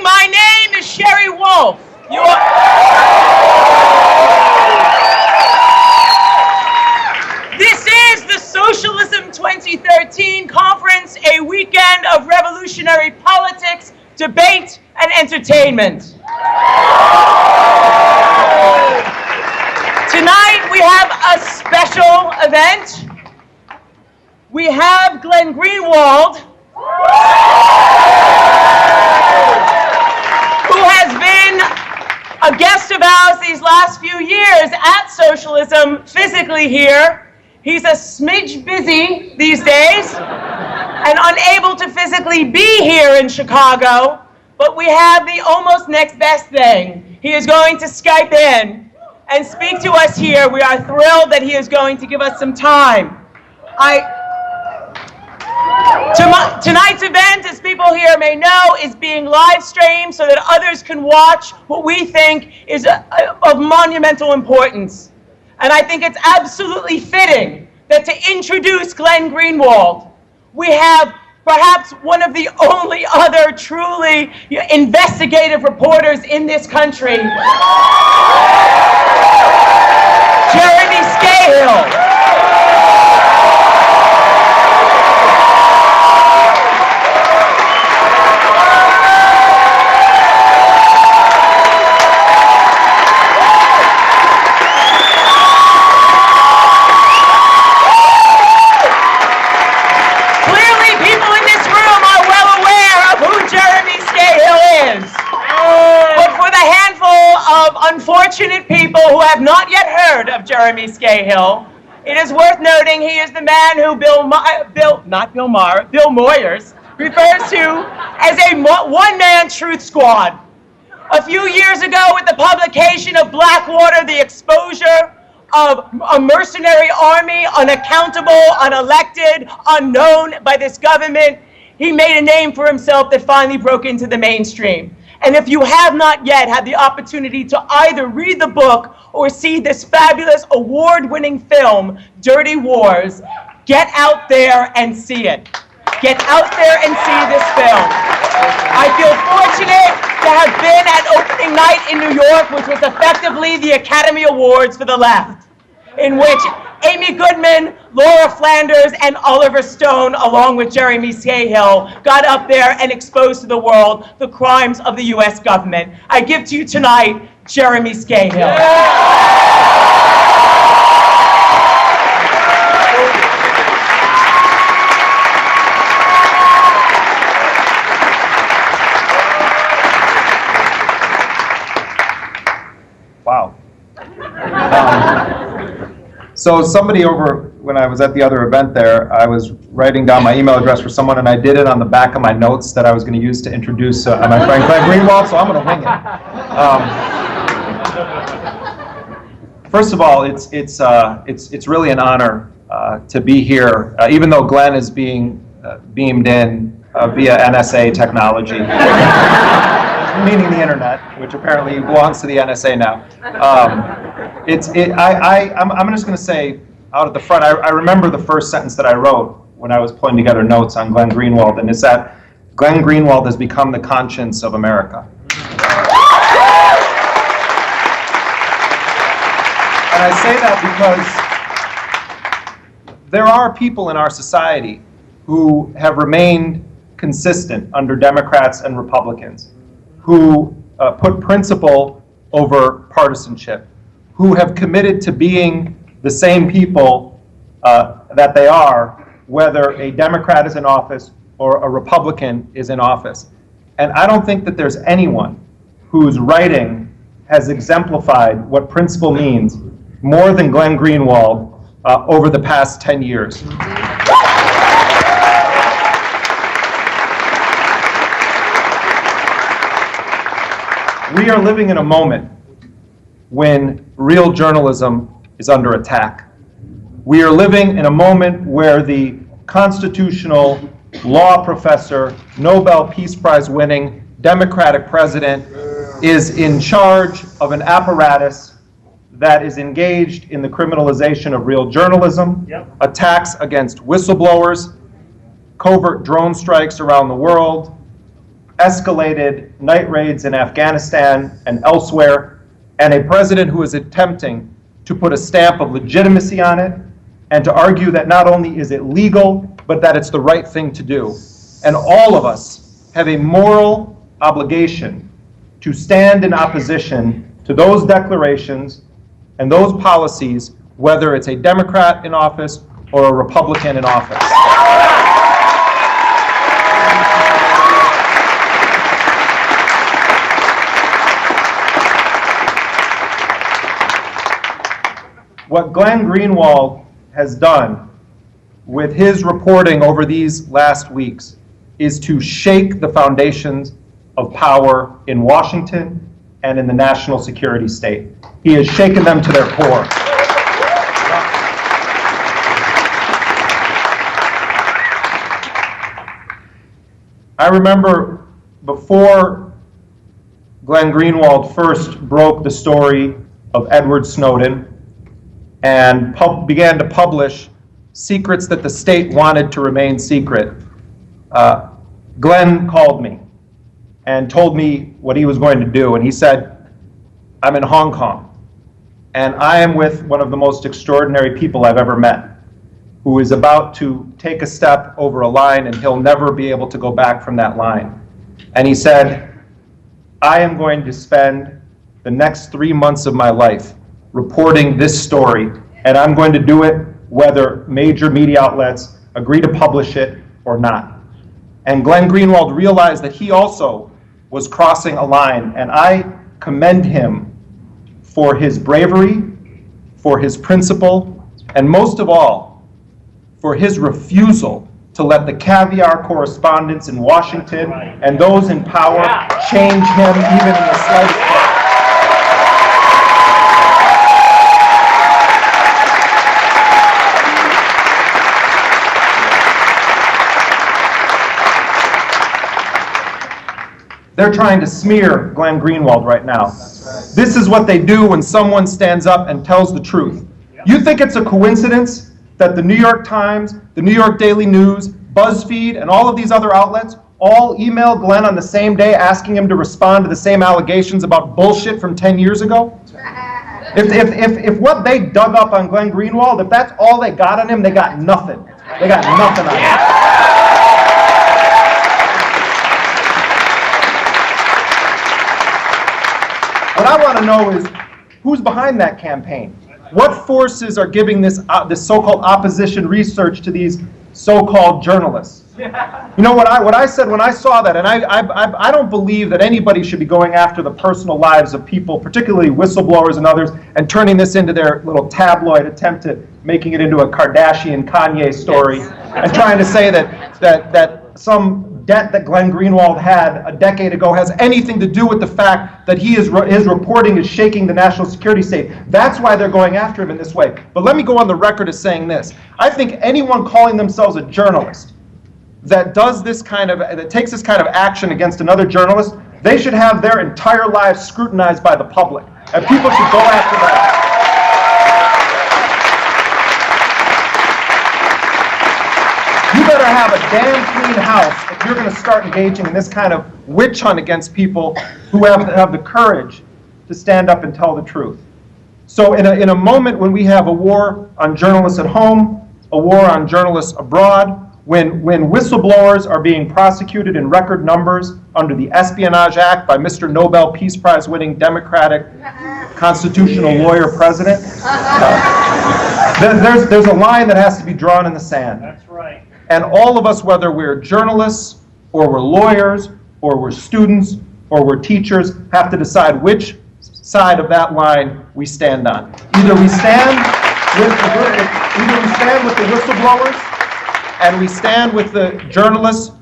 My name is Sherry Wolf. This is the Socialism 2013 conference, a weekend of revolutionary politics, debate, and entertainment. Tonight we have a special event. We have Glenn Greenwald, who has been a guest of ours these last few years at Socialism, physically here. He's a smidge busy these days and unable to physically be here in Chicago, but we have the almost next best thing. He is going to Skype in and speak to us here. We are thrilled that he is going to give us some time. Tonight's event, as people here may know, is being live streamed so that others can watch what we think is of monumental importance. And I think it's absolutely fitting that to introduce Glenn Greenwald, we have perhaps one of the only other truly investigative reporters in this country, Jeremy Scahill. Unfortunate people who have not yet heard of Jeremy Scahill, it is worth noting he is the man who Bill Moyers refers to as a one-man truth squad. A few years ago, with the publication of Blackwater, the exposure of a mercenary army, unaccountable, unelected, unknown by this government, he made a name for himself that finally broke into the mainstream. And if you have not yet had the opportunity to either read the book or see this fabulous award-winning film, Dirty Wars, get out there and see it. Get out there and see this film. I feel fortunate to have been at opening night in New York, which was effectively the Academy Awards for the left, in which Amy Goodman, Laura Flanders, and Oliver Stone, along with Jeremy Scahill, got up there and exposed to the world the crimes of the U.S. government. I give to you tonight, Jeremy Scahill. Yeah. Wow. So somebody over, when I was at the other event there, I was writing down my email address for someone, and I did it on the back of my notes that I was going to use to introduce my friend Glenn Greenwald, so I'm going to wing it. First of all, it's really an honor to be here, even though Glenn is being beamed in via NSA technology, meaning the internet, which apparently belongs to the NSA now. I'm just going to say out at the front, I remember the first sentence that I wrote when I was pulling together notes on Glenn Greenwald, and it's that Glenn Greenwald has become the conscience of America. And I say that because there are people in our society who have remained consistent under Democrats and Republicans, who put principle over partisanship, who have committed to being the same people that they are, whether a Democrat is in office or a Republican is in office. And I don't think that there's anyone whose writing has exemplified what principle means more than Glenn Greenwald over the past 10 years. We are living in a moment when real journalism is under attack. We are living in a moment where the constitutional law professor, Nobel Peace Prize winning Democratic president is in charge of an apparatus that is engaged in the criminalization of real journalism, attacks against whistleblowers, covert drone strikes around the world, escalated night raids in Afghanistan and elsewhere, and a president who is attempting to put a stamp of legitimacy on it and to argue that not only is it legal, but that it's the right thing to do. And all of us have a moral obligation to stand in opposition to those declarations and those policies, whether it's a Democrat in office or a Republican in office. What Glenn Greenwald has done with his reporting over these last weeks is to shake the foundations of power in Washington and in the national security state. He has shaken them to their core. I remember before Glenn Greenwald first broke the story of Edward Snowden and began to publish secrets that the state wanted to remain secret, Glenn called me and told me what he was going to do. And he said, I'm in Hong Kong, and I am with one of the most extraordinary people I've ever met, who is about to take a step over a line, and he'll never be able to go back from that line. And he said, I am going to spend the next 3 months of my life reporting this story, and I'm going to do it whether major media outlets agree to publish it or not. And Glenn Greenwald realized that he also was crossing a line, and I commend him for his bravery, for his principle, and most of all, for his refusal to let the caviar correspondents in Washington and those in power change him even in the slightest way. They're trying to smear Glenn Greenwald right now. This is what they do when someone stands up and tells the truth. You think it's a coincidence that the New York Times, the New York Daily News, BuzzFeed, and all of these other outlets all emailed Glenn on the same day asking him to respond to the same allegations about bullshit from 10 years ago? If what they dug up on Glenn Greenwald, if that's all they got on him, they got nothing. They got nothing on him. What I want to know is who's behind that campaign? What forces are giving this so-called opposition research to these so-called journalists? You know what I said when I saw that, and I don't believe that anybody should be going after the personal lives of people, particularly whistleblowers and others, and turning this into their little tabloid attempt at making it into a Kardashian Kanye story, and trying to say that some debt that Glenn Greenwald had a decade ago has anything to do with the fact that his reporting is shaking the national security state. That's why they're going after him in this way. But let me go on the record as saying this. I think anyone calling themselves a journalist that takes this kind of action against another journalist, they should have their entire lives scrutinized by the public. And people should go after that. You better have a damn clean house if you're going to start engaging in this kind of witch hunt against people who have the courage to stand up and tell the truth. So in a moment when we have a war on journalists at home, a war on journalists abroad, when whistleblowers are being prosecuted in record numbers under the Espionage Act by Mr. Nobel Peace Prize winning Democratic constitutional lawyer president, there's a line that has to be drawn in the sand. That's right. And all of us, whether we're journalists, or we're lawyers, or we're students, or we're teachers, have to decide which side of that line we stand on. Either we stand with the whistleblowers, and we stand with the journalists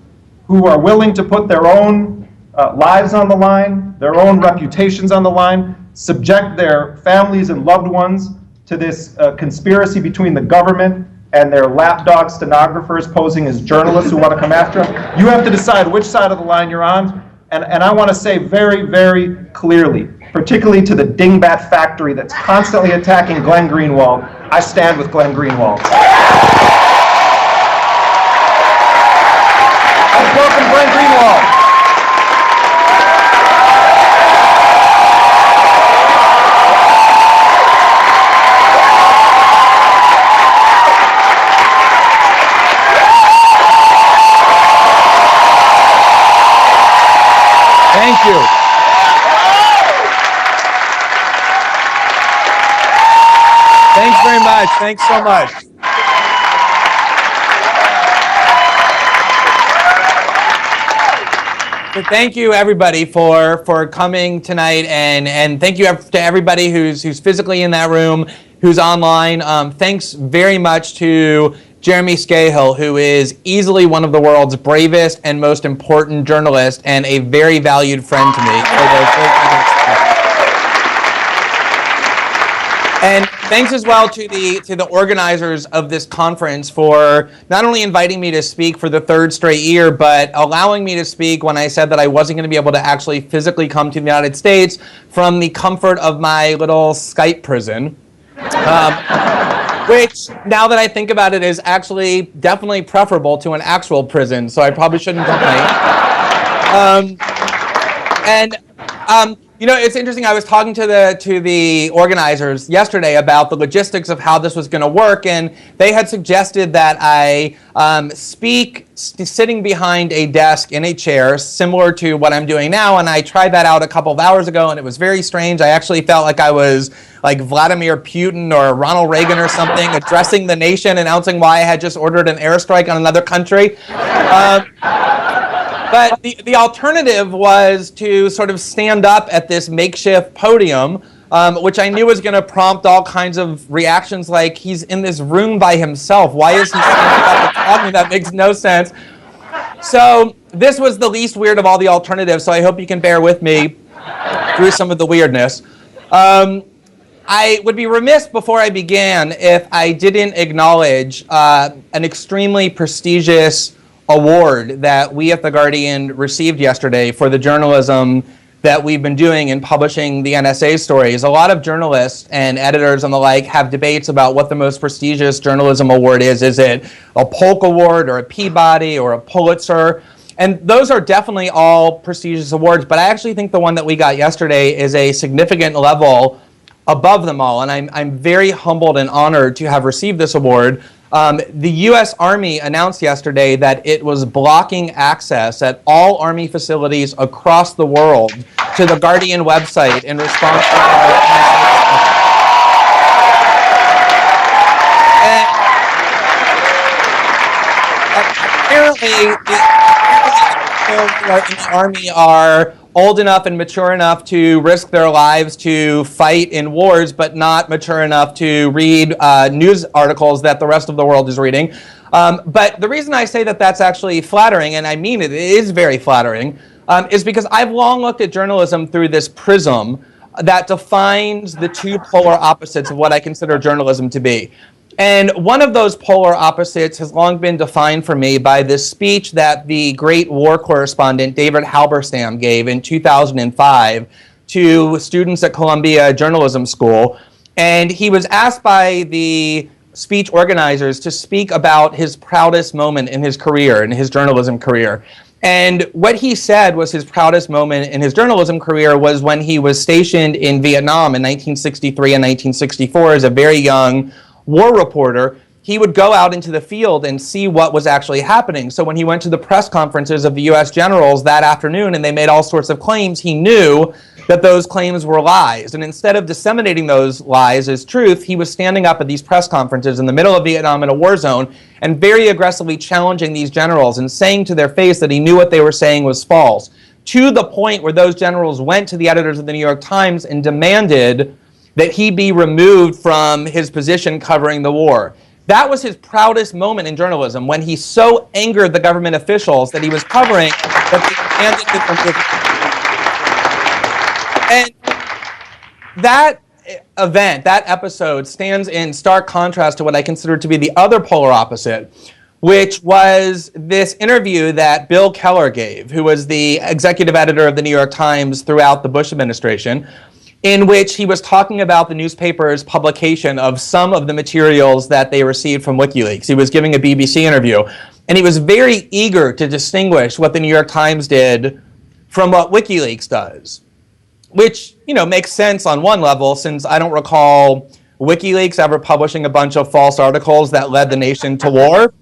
who are willing to put their own lives on the line, their own reputations on the line, subject their families and loved ones to this conspiracy between the government and their lapdog stenographers posing as journalists who want to come after them. You have to decide which side of the line you're on. And I want to say very, very clearly, particularly to the dingbat factory that's constantly attacking Glenn Greenwald, I stand with Glenn Greenwald. Let's welcome Glenn Greenwald. Thank you. Thanks very much. Thanks so much. So thank you, everybody, for coming tonight, and thank you to everybody who's physically in that room, who's online. Thanks very much to Jeremy Scahill, who is easily one of the world's bravest and most important journalists, and a very valued friend to me. And thanks as well to the organizers of this conference for not only inviting me to speak for the third straight year, but allowing me to speak when I said that I wasn't going to be able to actually physically come to the United States from the comfort of my little Skype prison. Which, now that I think about it, is actually definitely preferable to an actual prison, so I probably shouldn't complain. You know, it's interesting. I was talking to the organizers yesterday about the logistics of how this was going to work, and they had suggested that I speak sitting behind a desk in a chair, similar to what I'm doing now. And I tried that out a couple of hours ago, and it was very strange. I actually felt like I was like Vladimir Putin or Ronald Reagan or something, addressing the nation, announcing why I had just ordered an airstrike on another country. But the alternative was to sort of stand up at this makeshift podium, which I knew was going to prompt all kinds of reactions like, he's in this room by himself. Why is he standing up and talking? That makes no sense. So this was the least weird of all the alternatives, so I hope you can bear with me through some of the weirdness. I would be remiss before I began if I didn't acknowledge an extremely prestigious award that we at The Guardian received yesterday for the journalism that we've been doing in publishing the NSA stories. A lot of journalists and editors and the like have debates about what the most prestigious journalism award is. Is it a Polk Award or a Peabody or a Pulitzer? And those are definitely all prestigious awards, but I actually think the one that we got yesterday is a significant level above them all, and I'm very humbled and honored to have received this award. The U.S. Army announced yesterday that it was blocking access at all Army facilities across the world to the Guardian website in response to our apparently the Army are old enough and mature enough to risk their lives to fight in wars, but not mature enough to read news articles that the rest of the world is reading. But the reason I say that that's actually flattering, and I mean it is very flattering, is because I've long looked at journalism through this prism that defines the two polar opposites of what I consider journalism to be. And one of those polar opposites has long been defined for me by this speech that the great war correspondent David Halberstam gave in 2005 to students at Columbia Journalism School. And he was asked by the speech organizers to speak about his proudest moment in his career, in his journalism career. And what he said was his proudest moment in his journalism career was when he was stationed in Vietnam in 1963 and 1964 as a very young war reporter. He would go out into the field and see what was actually happening. So when he went to the press conferences of the U.S. generals that afternoon and they made all sorts of claims, he knew that those claims were lies. And instead of disseminating those lies as truth, he was standing up at these press conferences in the middle of Vietnam in a war zone and very aggressively challenging these generals and saying to their face that he knew what they were saying was false, to the point where those generals went to the editors of the New York Times and demanded that he be removed from his position covering the war. That was his proudest moment in journalism, when he so angered the government officials that he was covering that they demanded his removal. And that event, that episode, stands in stark contrast to what I consider to be the other polar opposite, which was this interview that Bill Keller gave, who was the executive editor of the New York Times throughout the Bush administration, in which he was talking about the newspaper's publication of some of the materials that they received from WikiLeaks. He was giving a BBC interview, and he was very eager to distinguish what the New York Times did from what WikiLeaks does, which, you know, makes sense on one level, since I don't recall WikiLeaks ever publishing a bunch of false articles that led the nation to war.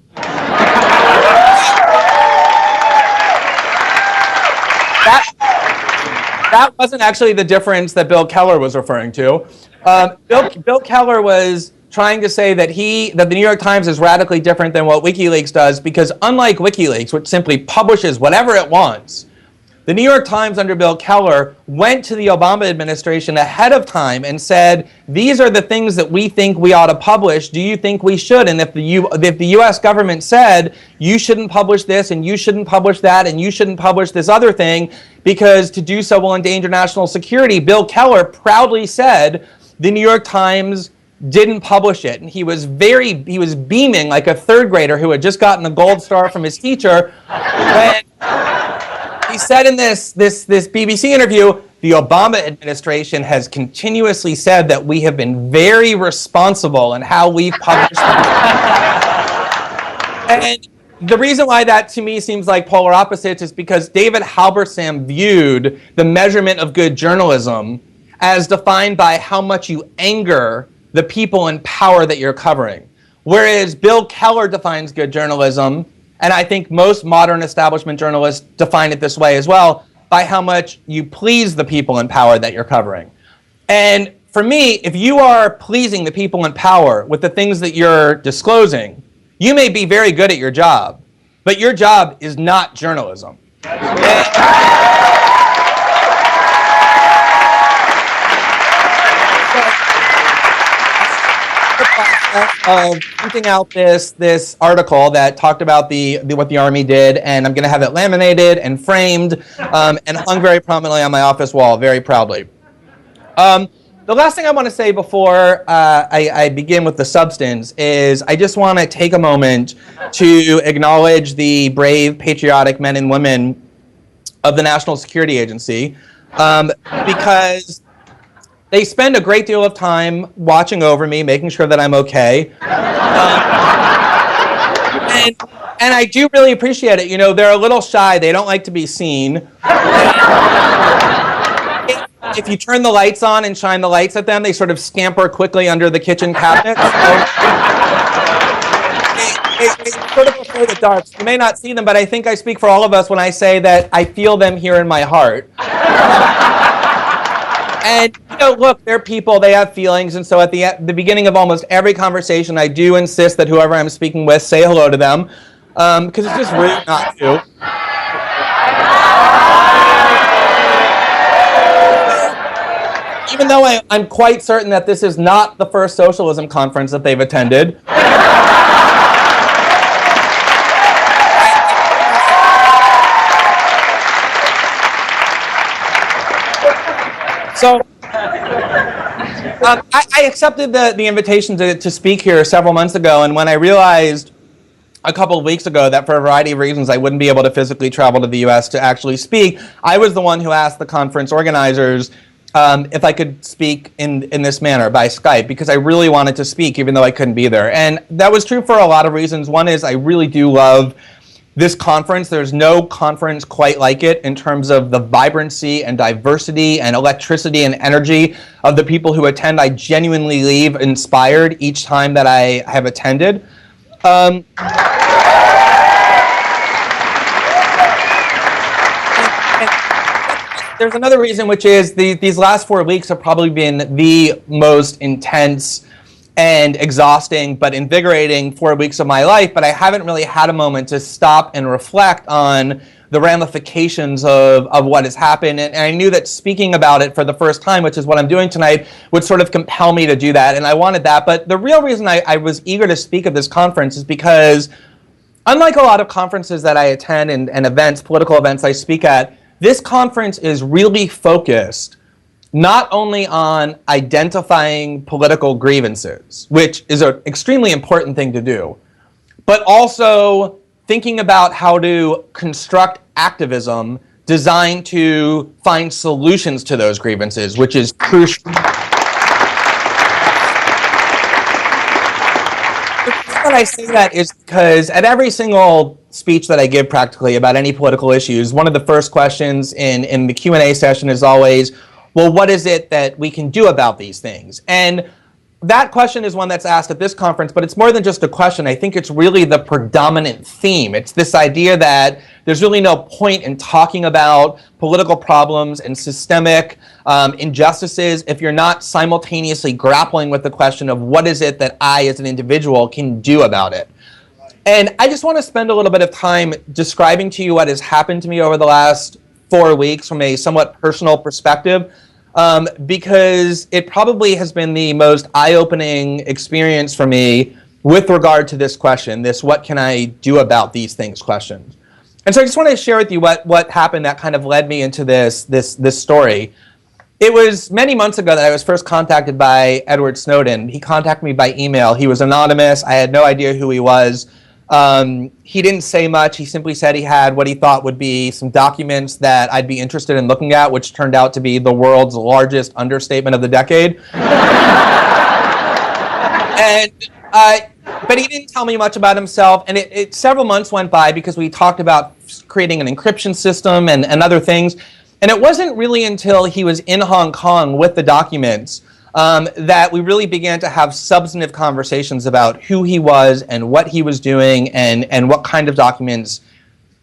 that wasn't actually the difference that Bill Keller was referring to. Bill Keller was trying to say that the New York Times is radically different than what WikiLeaks does, because unlike WikiLeaks, which simply publishes whatever it wants, the New York Times under Bill Keller went to the Obama administration ahead of time and said, these are the things that we think we ought to publish. Do you think we should? And if the U.S. government said, you shouldn't publish this, and you shouldn't publish that, and you shouldn't publish this other thing, because to do so will endanger national security, Bill Keller proudly said the New York Times didn't publish it. And he was beaming like a third grader who had just gotten a gold star from his teacher when he said in this BBC interview, the Obama administration has continuously said that we have been very responsible in how we've published. And the reason why that to me seems like polar opposites is because David Halberstam viewed the measurement of good journalism as defined by how much you anger the people in power that you're covering. Whereas Bill Keller defines good journalism, and I think most modern establishment journalists define it this way as well, by how much you please the people in power that you're covering. And for me, if you are pleasing the people in power with the things that you're disclosing, you may be very good at your job, but your job is not journalism. Of printing out this article that talked about what the Army did, and I'm going to have it laminated and framed and hung very prominently on my office wall, very proudly. The last thing I want to say before I begin with the substance is I just want to take a moment to acknowledge the brave, patriotic men and women of the National Security Agency, because they spend a great deal of time watching over me, making sure that I'm okay. And I do really appreciate it. You know, they're a little shy. They don't like to be seen. If you turn the lights on and shine the lights at them, they sort of scamper quickly under the kitchen cabinets. They sort of prefer the dark. You may not see them, but I think I speak for all of us when I say that I feel them here in my heart. And, you know, look, they're people, they have feelings, and so at the beginning of almost every conversation, I do insist that whoever I'm speaking with say hello to them, because it's just rude not to. Even though I'm quite certain that this is not the first socialism conference that they've attended. So, I accepted the invitation to speak here several months ago, and when I realized a couple of weeks ago that for a variety of reasons I wouldn't be able to physically travel to the U.S. to actually speak, I was the one who asked the conference organizers if I could speak in this manner by Skype, because I really wanted to speak even though I couldn't be there. And that was true for a lot of reasons. One is I really do love this conference. There's no conference quite like it in terms of the vibrancy and diversity and electricity and energy of the people who attend. I genuinely leave inspired each time that I have attended. There's another reason, which is these last 4 weeks have probably been the most intense and exhausting but invigorating 4 weeks of my life, but I haven't really had a moment to stop and reflect on the ramifications of what has happened. And I knew that speaking about it for the first time, which is what I'm doing tonight, would sort of compel me to do that, and I wanted that. But the real reason I was eager to speak at this conference is because, unlike a lot of conferences that I attend and events, political events I speak at, this conference is really focused not only on identifying political grievances, which is an extremely important thing to do, but also thinking about how to construct activism designed to find solutions to those grievances, which is crucial. The reason I say that is because at every single speech that I give practically about any political issues, one of the first questions in the Q&A session is always, well, what is it that we can do about these things? And that question is one that's asked at this conference, but it's more than just a question. I think it's really the predominant theme. It's this idea that there's really no point in talking about political problems and systemic injustices if you're not simultaneously grappling with the question of what is it that I as an individual can do about it. And I just want to spend a little bit of time describing to you what has happened to me over the last 4 weeks from a somewhat personal perspective. Because it probably has been the most eye-opening experience for me with regard to this question, this what can I do about these things question. And so I just want to share with you what happened that kind of led me into this story. It was many months ago that I was first contacted by Edward Snowden. He contacted me by email. He was anonymous. I had no idea who he was. He didn't say much. He simply said he had what he thought would be some documents that I'd be interested in looking at, which turned out to be the world's largest understatement of the decade. But he didn't tell me much about himself, and several months went by because we talked about creating an encryption system and other things, and it wasn't really until he was in Hong Kong with the documents that we really began to have substantive conversations about who he was and what he was doing and what kind of documents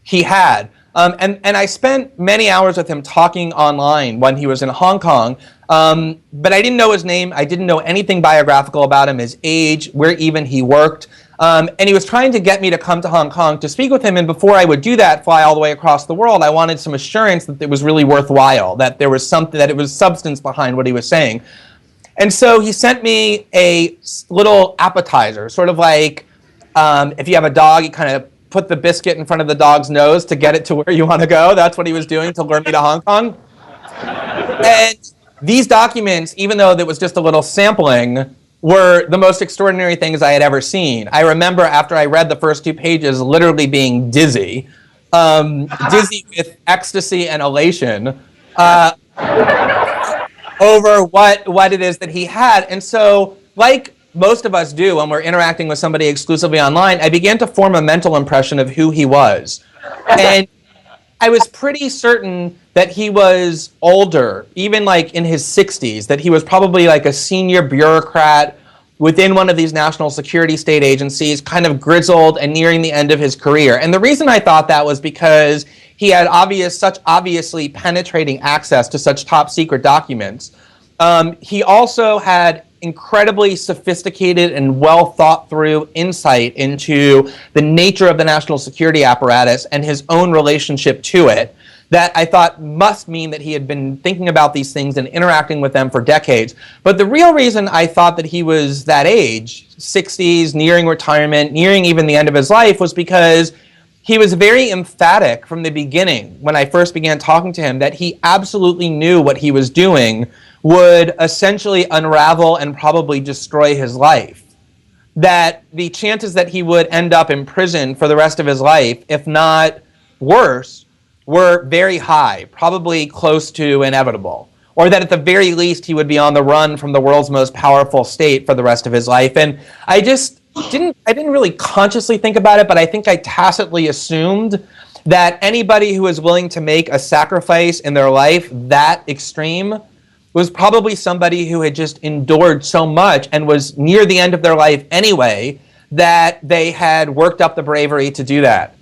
he had. And I spent many hours with him talking online when he was in Hong Kong, but I didn't know his name. I didn't know anything biographical about him, his age, where even he worked. And he was trying to get me to come to Hong Kong to speak with him. And before I would do that, fly all the way across the world, I wanted some assurance that it was really worthwhile, that there was something, that it was substance behind what he was saying. And so he sent me a little appetizer, sort of like if you have a dog, you kind of put the biscuit in front of the dog's nose to get it to where you want to go. That's what he was doing to lure me to Hong Kong. And these documents, even though there was just a little sampling, were the most extraordinary things I had ever seen. I remember after I read the first 2 pages literally being dizzy, dizzy with ecstasy and elation. Over what it is that he had. And so, like most of us do when we're interacting with somebody exclusively online, I began to form a mental impression of who he was. And I was pretty certain that he was older, even like in his 60s, that he was probably like a senior bureaucrat within one of these national security state agencies, kind of grizzled and nearing the end of his career. And the reason I thought that was because he had such obviously penetrating access to such top secret documents. He also had incredibly sophisticated and well thought through insight into the nature of the national security apparatus and his own relationship to it, that I thought must mean that he had been thinking about these things and interacting with them for decades. But the real reason I thought that he was that age, 60s, nearing retirement, nearing even the end of his life, was because he was very emphatic from the beginning when I first began talking to him that he absolutely knew what he was doing would essentially unravel and probably destroy his life. That the chances that he would end up in prison for the rest of his life, if not worse, were very high, probably close to inevitable. Or that at the very least he would be on the run from the world's most powerful state for the rest of his life. And I didn't really consciously think about it, but I think I tacitly assumed that anybody who was willing to make a sacrifice in their life that extreme was probably somebody who had just endured so much and was near the end of their life anyway, that they had worked up the bravery to do that.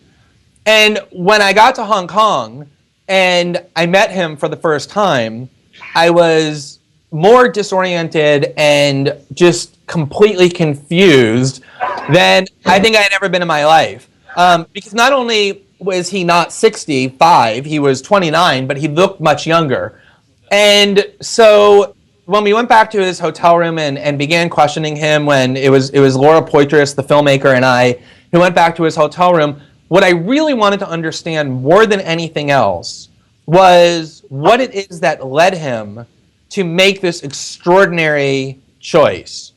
And when I got to Hong Kong and I met him for the first time, I was more disoriented and just completely confused than I think I had ever been in my life. Because not only was he not 65, he was 29, but he looked much younger. And so when we went back to his hotel room and began questioning him, when it was Laura Poitras, the filmmaker, and I, who went back to his hotel room, what I really wanted to understand more than anything else was what it is that led him to make this extraordinary choice.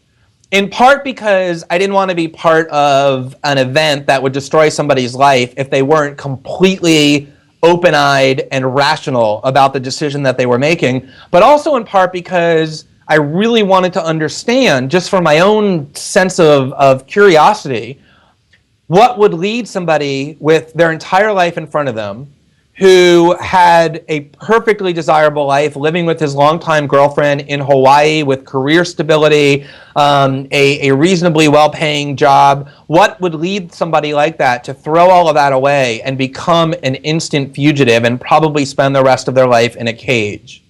In part because I didn't want to be part of an event that would destroy somebody's life if they weren't completely open-eyed and rational about the decision that they were making, but also in part because I really wanted to understand, just for my own sense of curiosity, what would lead somebody with their entire life in front of them, who had a perfectly desirable life, living with his longtime girlfriend in Hawaii with career stability, a reasonably well-paying job. What would lead somebody like that to throw all of that away and become an instant fugitive and probably spend the rest of their life in a cage?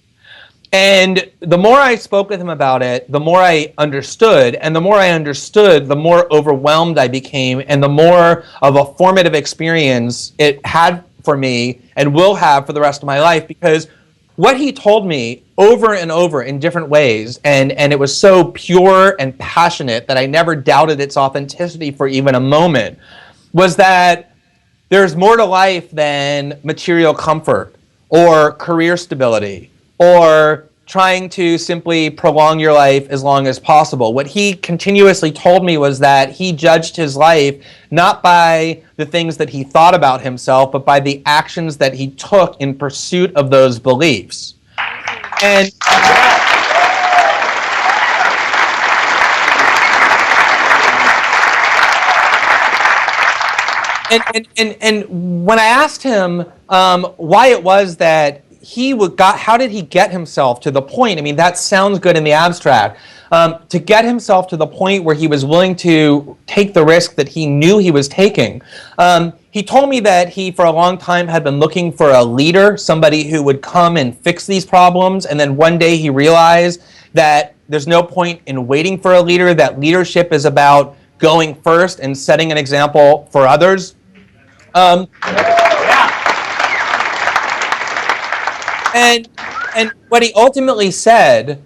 And the more I spoke with him about it, the more I understood. And the more I understood, the more overwhelmed I became, and the more of a formative experience it had for me and will have for the rest of my life. Because what he told me over and over in different ways, and it was so pure and passionate that I never doubted its authenticity for even a moment, was that there's more to life than material comfort or career stability or trying to simply prolong your life as long as possible. What he continuously told me was that he judged his life not by the things that he thought about himself, but by the actions that he took in pursuit of those beliefs. And when I asked him why it was that how did he get himself to the point? I mean, that sounds good in the abstract. To get himself to the point where he was willing to take the risk that he knew he was taking. He told me that he, for a long time, had been looking for a leader, somebody who would come and fix these problems. And then one day he realized that there's no point in waiting for a leader, that leadership is about going first and setting an example for others. And what he ultimately said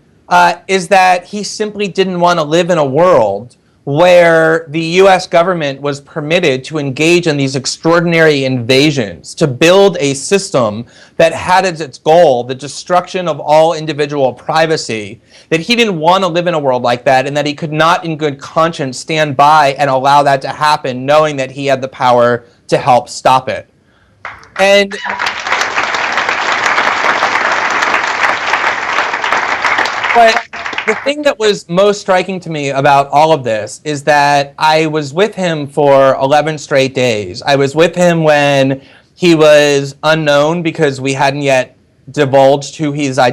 is that he simply didn't want to live in a world where the U.S. government was permitted to engage in these extraordinary invasions, to build a system that had as its goal the destruction of all individual privacy, that he didn't want to live in a world like that, and that he could not in good conscience stand by and allow that to happen, knowing that he had the power to help stop it. And but the thing that was most striking to me about all of this is that I was with him for 11 straight days. I was with him when he was unknown because we hadn't yet divulged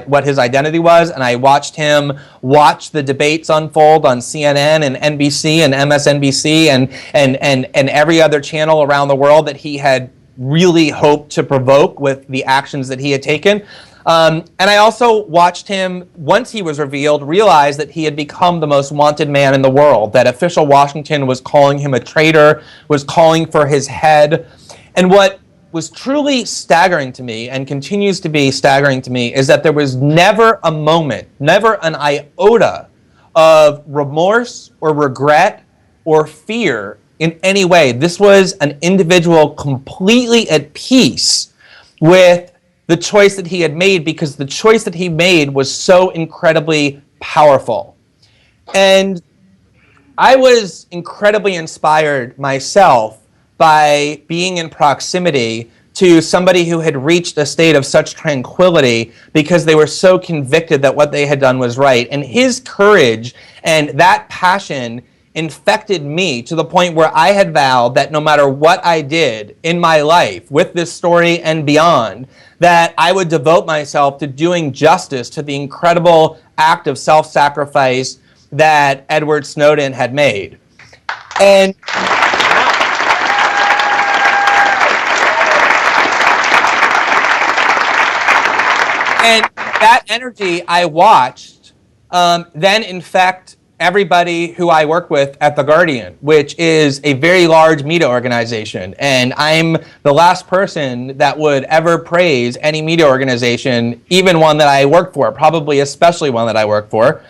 what his identity was, and I watched him watch the debates unfold on CNN and NBC and MSNBC and every other channel around the world that he had really hoped to provoke with the actions that he had taken. And I also watched him, once he was revealed, realize that he had become the most wanted man in the world, that official Washington was calling him a traitor, was calling for his head. And what was truly staggering to me, and continues to be staggering to me, is that there was never a moment, never an iota of remorse or regret or fear in any way. This was an individual completely at peace with the choice that he had made, because the choice that he made was so incredibly powerful. And I was incredibly inspired myself by being in proximity to somebody who had reached a state of such tranquility because they were so convicted that what they had done was right. And his courage and that passion infected me to the point where I had vowed that no matter what I did in my life with this story and beyond, that I would devote myself to doing justice to the incredible act of self-sacrifice that Edward Snowden had made. And that energy I watched then infect everybody who I work with at The Guardian, which is a very large media organization. And I'm the last person that would ever praise any media organization, even one that I work for, probably especially one that I work for.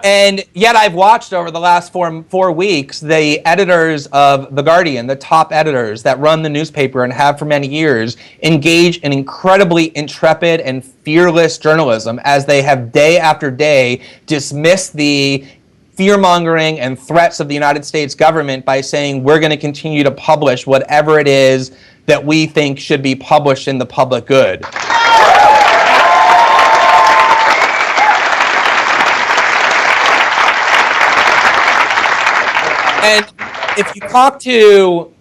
And yet I've watched over the last four weeks the editors of The Guardian, the top editors that run the newspaper and have for many years, engage in incredibly intrepid and fearless journalism as they have day after day dismissed the fear-mongering and threats of the United States government by saying we're going to continue to publish whatever it is that we think should be published in the public good. And if you talk to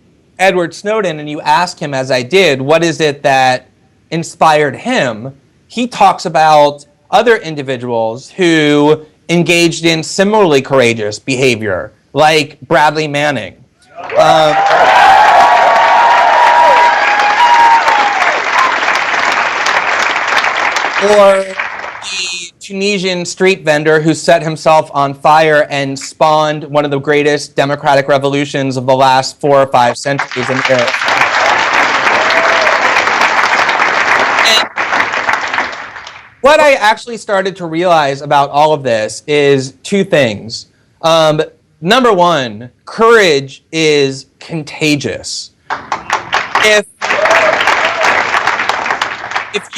Edward Snowden and you ask him, as I did, what is it that inspired him, he talks about other individuals who engaged in similarly courageous behavior, like Bradley Manning. Or the Tunisian street vendor who set himself on fire and spawned one of the greatest democratic revolutions of the last 4 or 5 centuries in Europe. What I actually started to realize about all of this is 2 things. Number 1, courage is contagious. If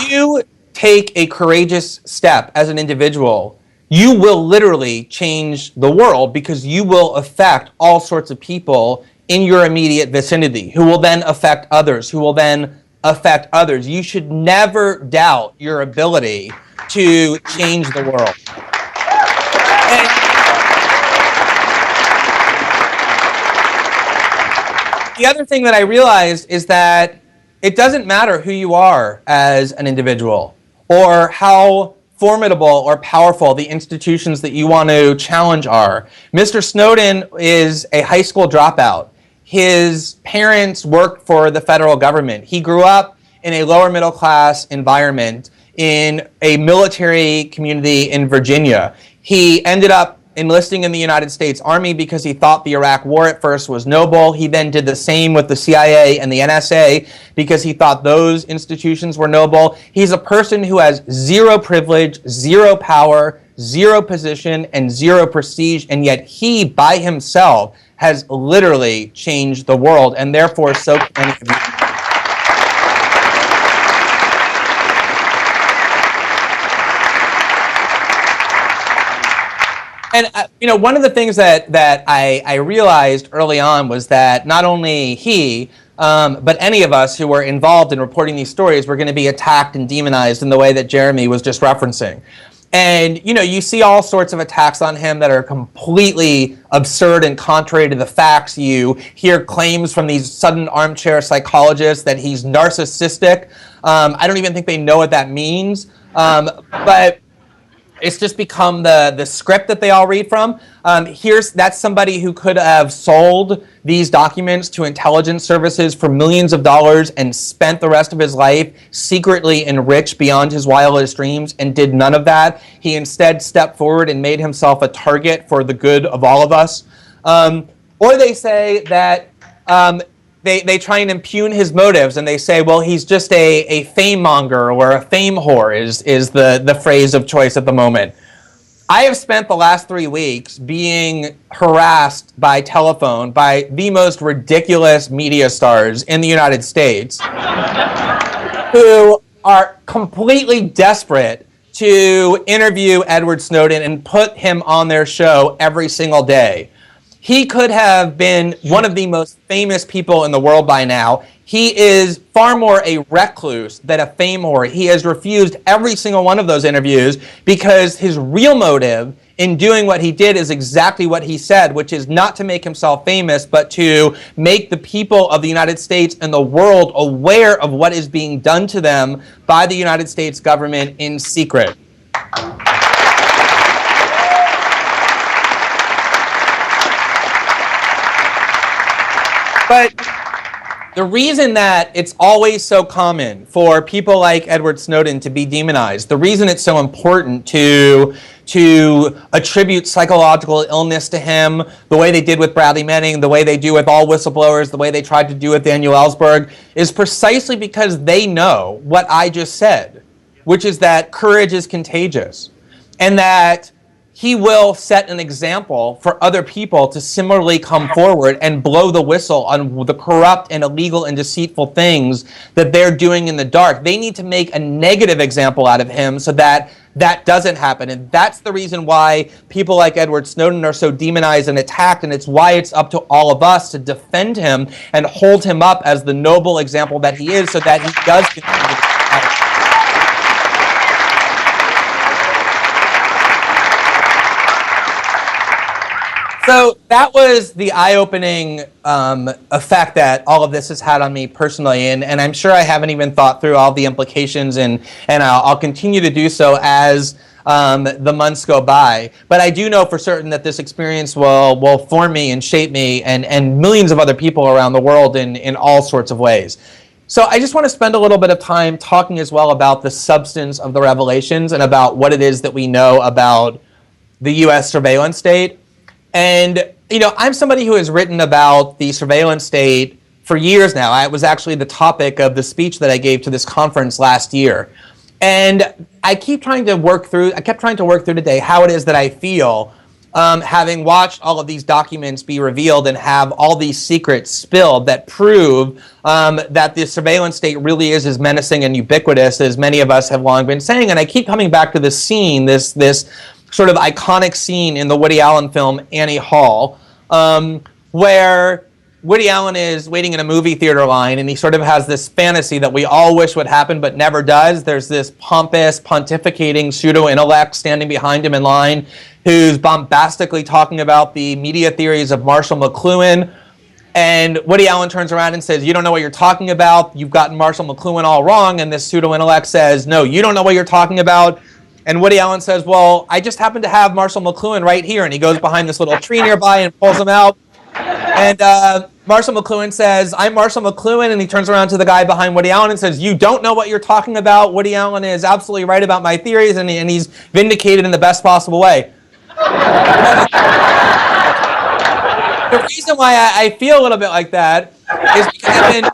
you take a courageous step as an individual, you will literally change the world because you will affect all sorts of people in your immediate vicinity who will then affect others, who will then affect others. You should never doubt your ability to change the world. And the other thing that I realized is that it doesn't matter who you are as an individual or how formidable or powerful the institutions that you want to challenge are. Mr. Snowden is a high school dropout. His parents worked for the federal government. He grew up in a lower middle class environment in a military community in Virginia. He ended up enlisting in the United States Army because he thought the Iraq War at first was noble. He then did the same with the CIA and the NSA because he thought those institutions were noble. He's a person who has 0 privilege, 0 power, 0 position, and 0 prestige, and yet he, by himself, has literally changed the world, and therefore so can any of you. And one of the things that I realized early on was that not only he, but any of us who were involved in reporting these stories were going to be attacked and demonized in the way that Jeremy was just referencing. And, you see all sorts of attacks on him that are completely absurd and contrary to the facts. You hear claims from these sudden armchair psychologists that he's narcissistic. I don't even think they know what that means. But it's just become the script that they all read from. That's somebody who could have sold these documents to intelligence services for millions of dollars and spent the rest of his life secretly enriched beyond his wildest dreams and did none of that. He instead stepped forward and made himself a target for the good of all of us. Or they say that they try and impugn his motives, and they say, well, he's just a fame monger or a fame whore is the phrase of choice at the moment. I have spent the last 3 weeks being harassed by telephone by the most ridiculous media stars in the United States who are completely desperate to interview Edward Snowden and put him on their show every single day. He could have been one of the most famous people in the world by now. He is far more a recluse than a fame whore. He has refused every single one of those interviews because his real motive in doing what he did is exactly what he said, which is not to make himself famous, but to make the people of the United States and the world aware of what is being done to them by the United States government in secret. But the reason that it's always so common for people like Edward Snowden to be demonized, the reason it's so important to attribute psychological illness to him, the way they did with Bradley Manning, the way they do with all whistleblowers, the way they tried to do with Daniel Ellsberg, is precisely because they know what I just said, which is that courage is contagious, and that he will set an example for other people to similarly come forward and blow the whistle on the corrupt and illegal and deceitful things that they're doing in the dark. They need to make a negative example out of him so that that doesn't happen. And that's the reason why people like Edward Snowden are so demonized and attacked, and it's why it's up to all of us to defend him and hold him up as the noble example that he is so that he does continue to fight. So So that was the eye-opening effect that all of this has had on me personally, and I'm sure I haven't even thought through all the implications, and I'll continue to do so as the months go by. But I do know for certain that this experience will form me and shape me and millions of other people around the world in all sorts of ways. So I just want to spend a little bit of time talking as well about the substance of the revelations and about what it is that we know about the U.S. surveillance state. And, you know, I'm somebody who has written about the surveillance state for years now. It was actually the topic of the speech that I gave to this conference last year. And I kept trying to work through today how it is that I feel having watched all of these documents be revealed and have all these secrets spilled that prove that the surveillance state really is as menacing and ubiquitous as many of us have long been saying. And I keep coming back to this scene, this sort of iconic scene in the Woody Allen film Annie Hall, where Woody Allen is waiting in a movie theater line, and he sort of has this fantasy that we all wish would happen but never does. There's this pompous, pontificating pseudo-intellect standing behind him in line who's bombastically talking about the media theories of Marshall McLuhan. And Woody Allen turns around and says, "You don't know what you're talking about. You've gotten Marshall McLuhan all wrong." And this pseudo-intellect says, "No, you don't know what you're talking about." And Woody Allen says, "Well, I just happen to have Marshall McLuhan right here." And he goes behind this little tree nearby and pulls him out. And Marshall McLuhan says, "I'm Marshall McLuhan." And he turns around to the guy behind Woody Allen and says, "You don't know what you're talking about. Woody Allen is absolutely right about my theories, and he's vindicated in the best possible way." The reason why I feel a little bit like that is because I've been...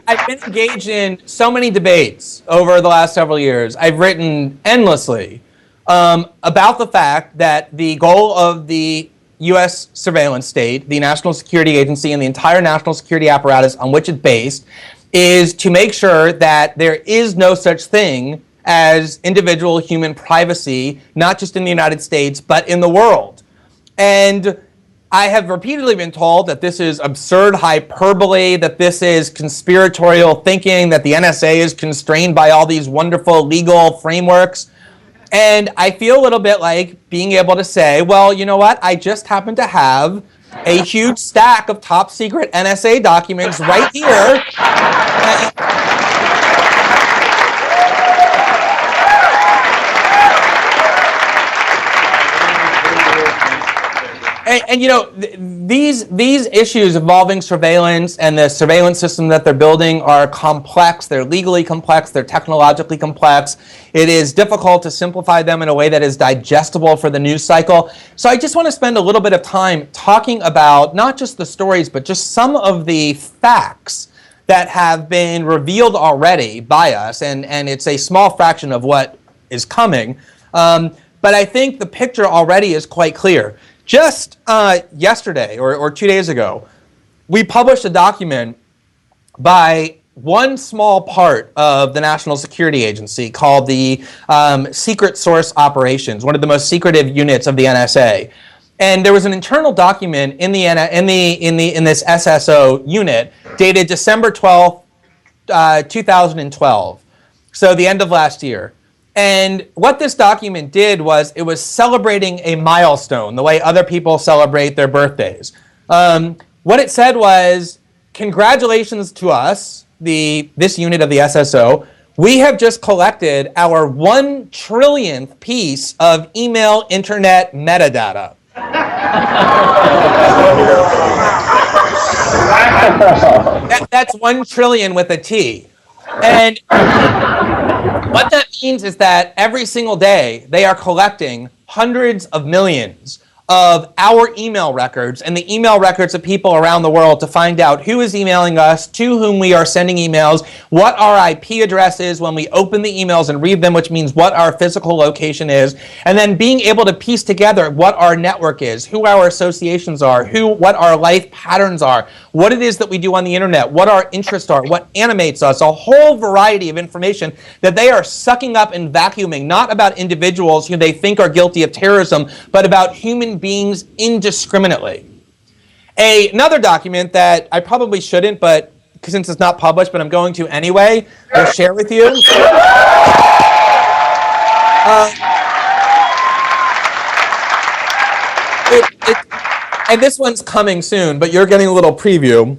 I've been engaged in so many debates over the last several years. I've written endlessly about the fact that the goal of the U.S. surveillance state, the National Security Agency, and the entire national security apparatus on which it's based is to make sure that there is no such thing as individual human privacy, not just in the United States, but in the world. And I have repeatedly been told that this is absurd hyperbole, that this is conspiratorial thinking, that the NSA is constrained by all these wonderful legal frameworks. And I feel a little bit like being able to say, well, you know what? I just happen to have a huge stack of top secret NSA documents right here. And you know, these issues involving surveillance and the surveillance system that they're building are complex. They're legally complex. They're technologically complex. It is difficult to simplify them in a way that is digestible for the news cycle. So I just want to spend a little bit of time talking about not just the stories, but just some of the facts that have been revealed already by us. And it's a small fraction of what is coming. But I think the picture already is quite clear. Just yesterday or 2 days ago, we published a document by one small part of the National Security Agency called the Secret Source Operations, one of the most secretive units of the NSA. And there was an internal document in this SSO unit dated December 12th, 2012, so the end of last year. And what this document did was it was celebrating a milestone, the way other people celebrate their birthdays. What it said was, congratulations to us, this unit of the SSO. We have just collected our 1 trillionth piece of email internet metadata. That's 1 trillion with a T. And what that means is that every single day they are collecting hundreds of millions of our email records and the email records of people around the world to find out who is emailing us, to whom we are sending emails, what our IP address is when we open the emails and read them, which means what our physical location is, and then being able to piece together what our network is, who our associations are, what our life patterns are, what it is that we do on the internet, what our interests are, what animates us, a whole variety of information that they are sucking up and vacuuming, not about individuals who they think are guilty of terrorism, but about human beings indiscriminately. Another document that I probably shouldn't, but since it's not published, but I'm going to anyway, will share with you. And this one's coming soon, but you're getting a little preview.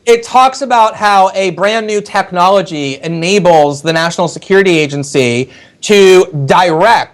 It talks about how a brand new technology enables the National Security Agency to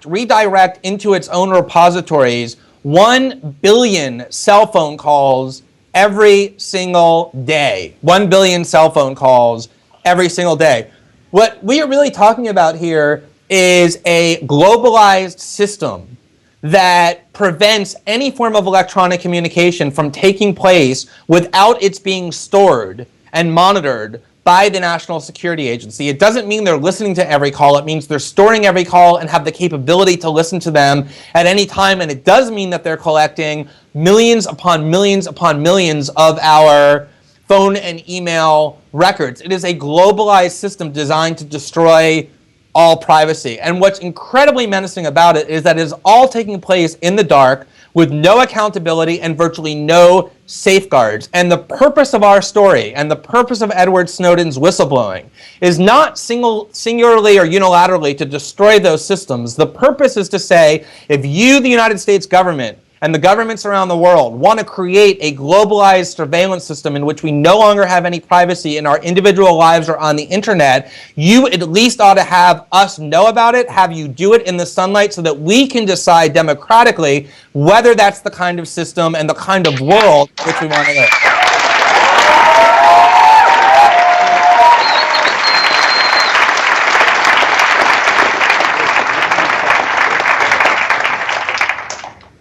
redirect into its own repositories 1 billion cell phone calls every single day. 1 billion cell phone calls every single day. What we are really talking about here is a globalized system that prevents any form of electronic communication from taking place without its being stored and monitored by the National Security Agency. It doesn't mean they're listening to every call. It means they're storing every call and have the capability to listen to them at any time. And it does mean that they're collecting millions upon millions upon millions of our phone and email records. It is a globalized system designed to destroy all privacy. And what's incredibly menacing about it is that it is all taking place in the dark with no accountability and virtually no safeguards. And the purpose of our story and the purpose of Edward Snowden's whistleblowing is not singularly or unilaterally to destroy those systems. The purpose is to say, if you, the United States government, and the governments around the world want to create a globalized surveillance system in which we no longer have any privacy and our individual lives are on the internet, you at least ought to have us know about it, have you do it in the sunlight so that we can decide democratically whether that's the kind of system and the kind of world in which we want to live.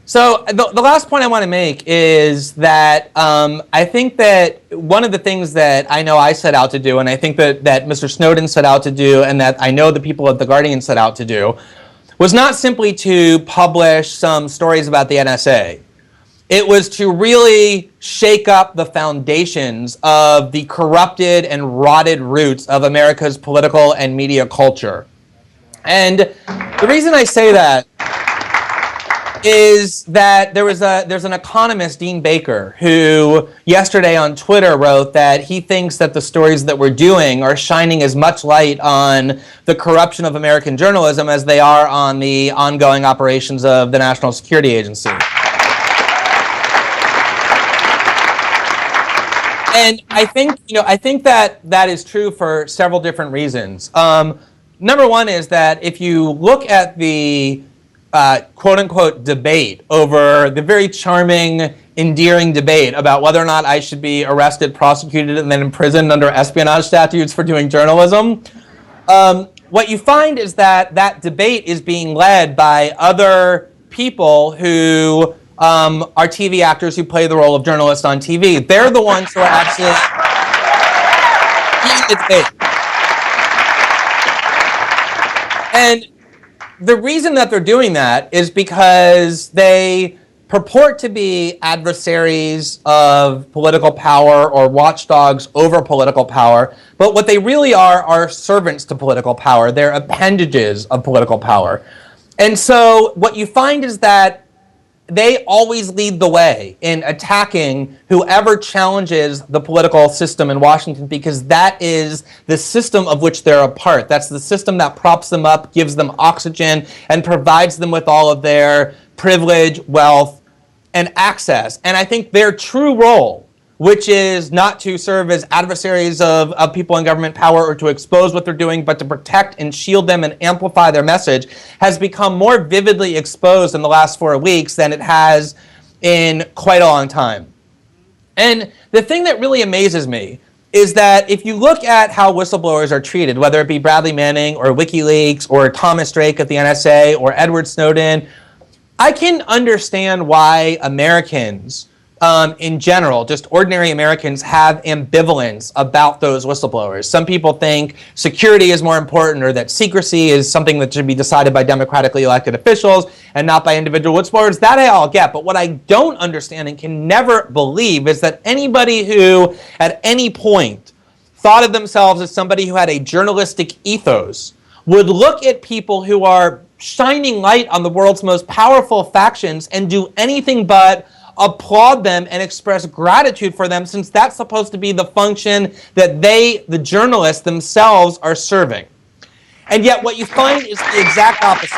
So the last point I want to make is that I think that one of the things that I know I set out to do, and I think that Mr. Snowden set out to do, and that I know the people at The Guardian set out to do, was not simply to publish some stories about the NSA. It was to really shake up the foundations of the corrupted and rotted roots of America's political and media culture. And the reason I say that is that there's an economist, Dean Baker, who yesterday on Twitter wrote that he thinks that the stories that we're doing are shining as much light on the corruption of American journalism as they are on the ongoing operations of the National Security Agency. And I think that is true for several different reasons. Number one is that if you look at the quote-unquote debate over the very charming, endearing debate about whether or not I should be arrested, prosecuted, and then imprisoned under espionage statutes for doing journalism, what you find is that that debate is being led by other people who are TV actors who play the role of journalists on TV. They're the ones who are actually leading the debate. And the reason that they're doing that is because they purport to be adversaries of political power or watchdogs over political power, but what they really are servants to political power. They're appendages of political power. And so what you find is that they always lead the way in attacking whoever challenges the political system in Washington, because that is the system of which they're a part. That's the system that props them up, gives them oxygen, and provides them with all of their privilege, wealth, and access. And I think their true role, which is not to serve as adversaries of people in government power or to expose what they're doing, but to protect and shield them and amplify their message, has become more vividly exposed in the last 4 weeks than it has in quite a long time. And the thing that really amazes me is that if you look at how whistleblowers are treated, whether it be Bradley Manning or WikiLeaks or Thomas Drake at the NSA or Edward Snowden, I can understand why Americans in general, just ordinary Americans, have ambivalence about those whistleblowers. Some people think security is more important, or that secrecy is something that should be decided by democratically elected officials and not by individual whistleblowers. That I all get. But what I don't understand and can never believe is that anybody who at any point thought of themselves as somebody who had a journalistic ethos would look at people who are shining light on the world's most powerful factions and do anything but applaud them and express gratitude for them, since that's supposed to be the function that they, the journalists themselves, are serving. And yet what you find is the exact opposite.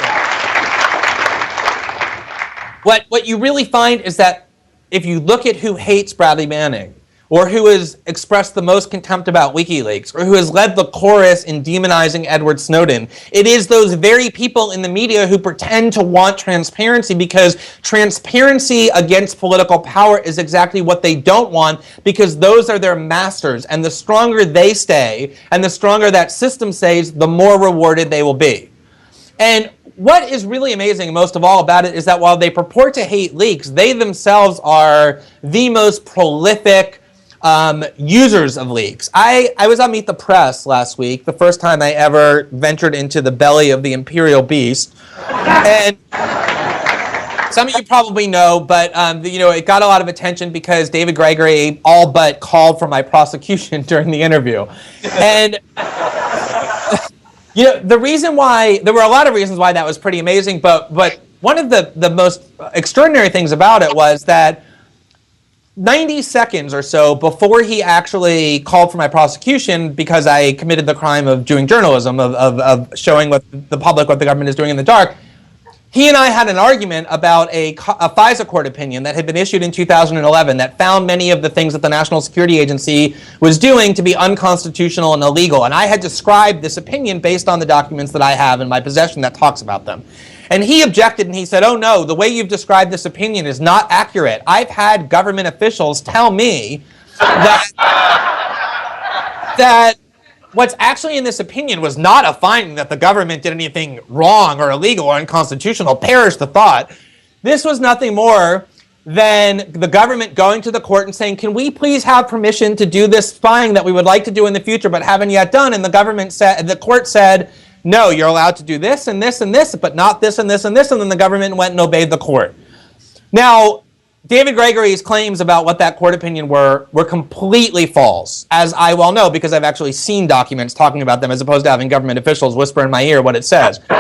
What you really find is that if you look at who hates Bradley Manning, or who has expressed the most contempt about WikiLeaks, or who has led the chorus in demonizing Edward Snowden, it is those very people in the media who pretend to want transparency, because transparency against political power is exactly what they don't want, because those are their masters, and the stronger they stay, and the stronger that system stays, the more rewarded they will be. And what is really amazing most of all about it is that while they purport to hate leaks, they themselves are the most prolific users of leaks. I was on Meet the Press last week, the first time I ever ventured into the belly of the imperial beast. And some of you probably know, but it got a lot of attention because David Gregory all but called for my prosecution during the interview. And the reason why, there were a lot of reasons why that was pretty amazing, but one of the most extraordinary things about it was that 90 seconds or so before he actually called for my prosecution because I committed the crime of doing journalism, of showing the public what the government is doing in the dark, he and I had an argument about a FISA court opinion that had been issued in 2011 that found many of the things that the National Security Agency was doing to be unconstitutional and illegal. And I had described this opinion based on the documents that I have in my possession that talks about them. And he objected and he said, oh no, the way you've described this opinion is not accurate. I've had government officials tell me that what's actually in this opinion was not a finding that the government did anything wrong or illegal or unconstitutional. Perish the thought. This was nothing more than the government going to the court and saying, can we please have permission to do this spying that we would like to do in the future but haven't yet done? And the court said, no, you're allowed to do this and this and this, but not this and this and this. And then the government went and obeyed the court. Now, David Gregory's claims about what that court opinion were completely false, as I well know because I've actually seen documents talking about them as opposed to having government officials whisper in my ear what it says. But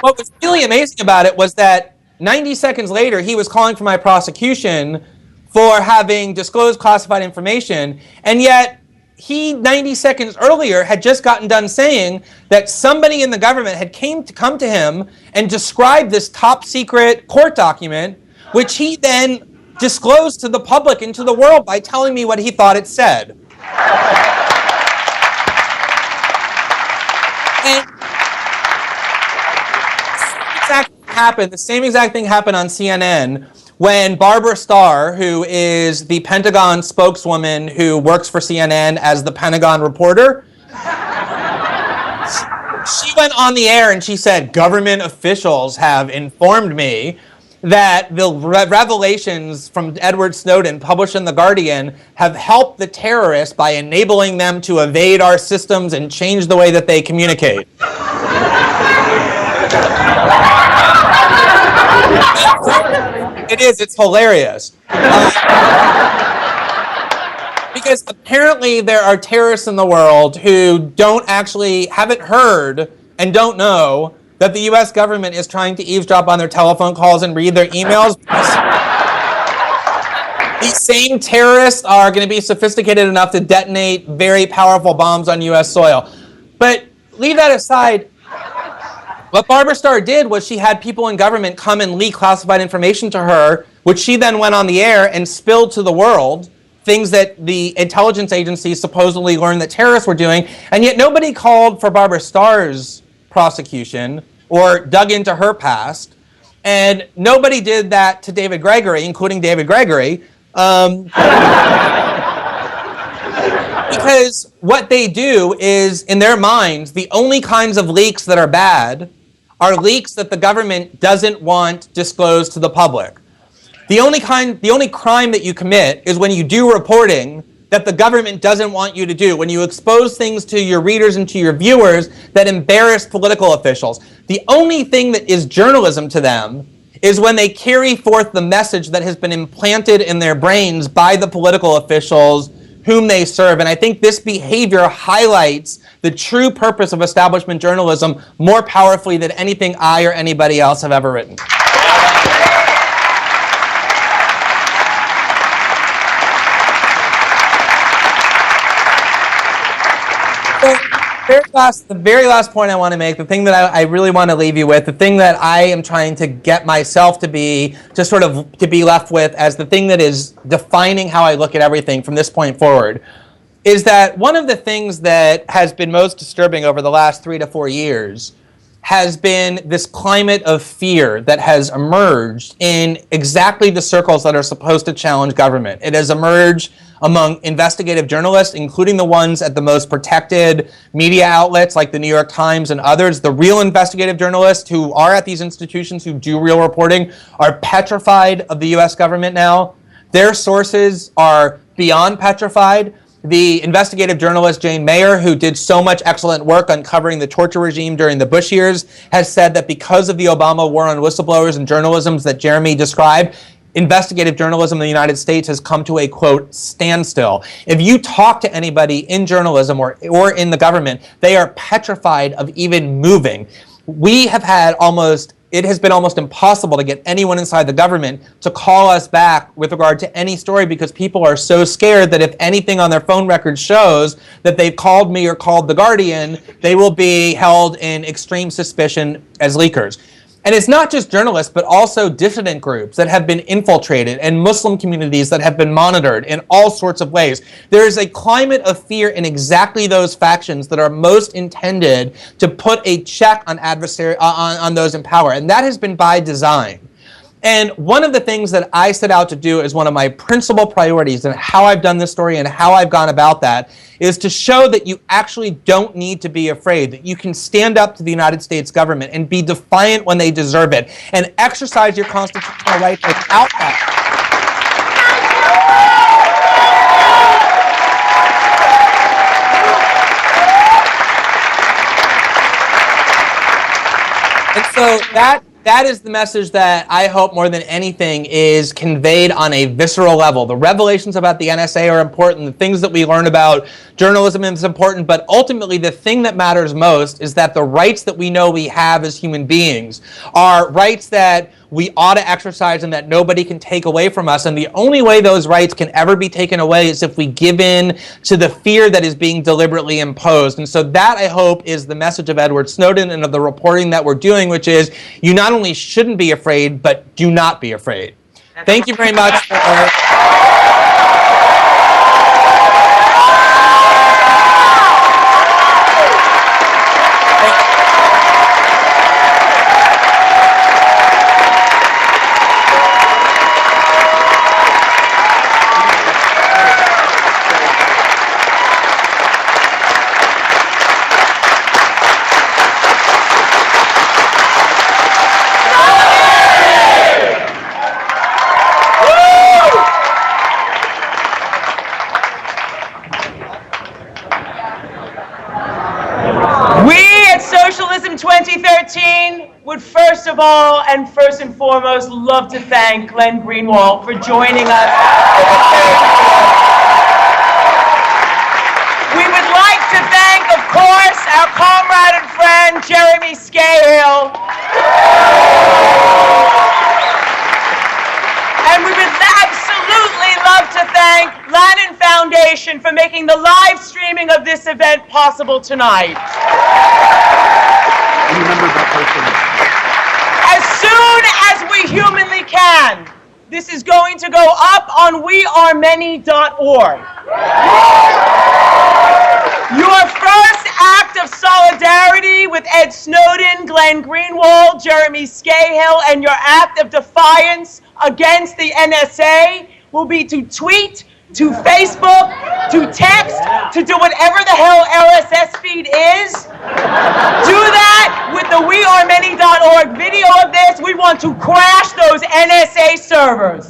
what was really amazing about it was that 90 seconds later, he was calling for my prosecution for having disclosed classified information, and yet he, 90 seconds earlier, had just gotten done saying that somebody in the government had come to him and described this top secret court document, which he then disclosed to the public and to the world by telling me what he thought it said. And the same exact thing happened on CNN when Barbara Starr, who is the Pentagon spokeswoman who works for CNN as the Pentagon reporter, she went on the air and she said, government officials have informed me that the revelations from Edward Snowden published in The Guardian have helped the terrorists by enabling them to evade our systems and change the way that they communicate. It's hilarious. Because apparently there are terrorists in the world who haven't heard and don't know that the US government is trying to eavesdrop on their telephone calls and read their emails. These same terrorists are going to be sophisticated enough to detonate very powerful bombs on US soil. But leave that aside. What Barbara Starr did was she had people in government come and leak classified information to her, which she then went on the air and spilled to the world, things that the intelligence agencies supposedly learned that terrorists were doing, and yet nobody called for Barbara Starr's prosecution or dug into her past, and nobody did that to David Gregory, including David Gregory, because what they do is, in their minds, the only kinds of leaks that are bad are leaks that the government doesn't want disclosed to the public. The only crime that you commit is when you do reporting that the government doesn't want you to do, when you expose things to your readers and to your viewers that embarrass political officials. The only thing that is journalism to them is when they carry forth the message that has been implanted in their brains by the political officials whom they serve. And I think this behavior highlights the true purpose of establishment journalism more powerfully than anything I or anybody else have ever written. The very last point I want to make, the thing that I really want to leave you with, the thing that I am trying to get myself to be left with as the thing that is defining how I look at everything from this point forward, is that one of the things that has been most disturbing over the last 3 to 4 years has been this climate of fear that has emerged in exactly the circles that are supposed to challenge government. It has emerged among investigative journalists, including the ones at the most protected media outlets like the New York Times and others. The real investigative journalists who are at these institutions, who do real reporting, are petrified of the US government now. Their sources are beyond petrified. The investigative journalist Jane Mayer, who did so much excellent work uncovering the torture regime during the Bush years, has said that because of the Obama war on whistleblowers and journalism that Jeremy described, investigative journalism in the United States has come to a, quote, standstill. If you talk to anybody in journalism or in the government, they are petrified of even moving. It has been almost impossible to get anyone inside the government to call us back with regard to any story because people are so scared that if anything on their phone record shows that they've called me or called The Guardian, they will be held in extreme suspicion as leakers. And it's not just journalists, but also dissident groups that have been infiltrated and Muslim communities that have been monitored in all sorts of ways. There is a climate of fear in exactly those factions that are most intended to put a check on on those in power. And that has been by design. And one of the things that I set out to do as one of my principal priorities and how I've done this story and how I've gone about that is to show that you actually don't need to be afraid, that you can stand up to the United States government and be defiant when they deserve it and exercise your constitutional right without that. And so that is the message that I hope more than anything is conveyed on a visceral level. The revelations about the NSA are important. The things that we learn about journalism is important. But ultimately, the thing that matters most is that the rights that we know we have as human beings are rights that we ought to exercise and that nobody can take away from us. And the only way those rights can ever be taken away is if we give in to the fear that is being deliberately imposed. And so that, I hope, is the message of Edward Snowden and of the reporting that we're doing, which is you not only shouldn't be afraid, but do not be afraid. Thank you very much for... Socialism 2013 would first and foremost love to thank Glenn Greenwald for joining us. We would like to thank, of course, our comrade and friend Jeremy Scahill. And we would absolutely love to thank Lannan Foundation for making the live streaming of this event possible tonight. As soon as we humanly can, this is going to go up on wearemany.org. Your first act of solidarity with Ed Snowden, Glenn Greenwald, Jeremy Scahill, and your act of defiance against the NSA will be to tweet, to Facebook, to text, to do whatever the hell RSS feed is. Do that with the wearemany.org video of this. We want to crash those NSA servers.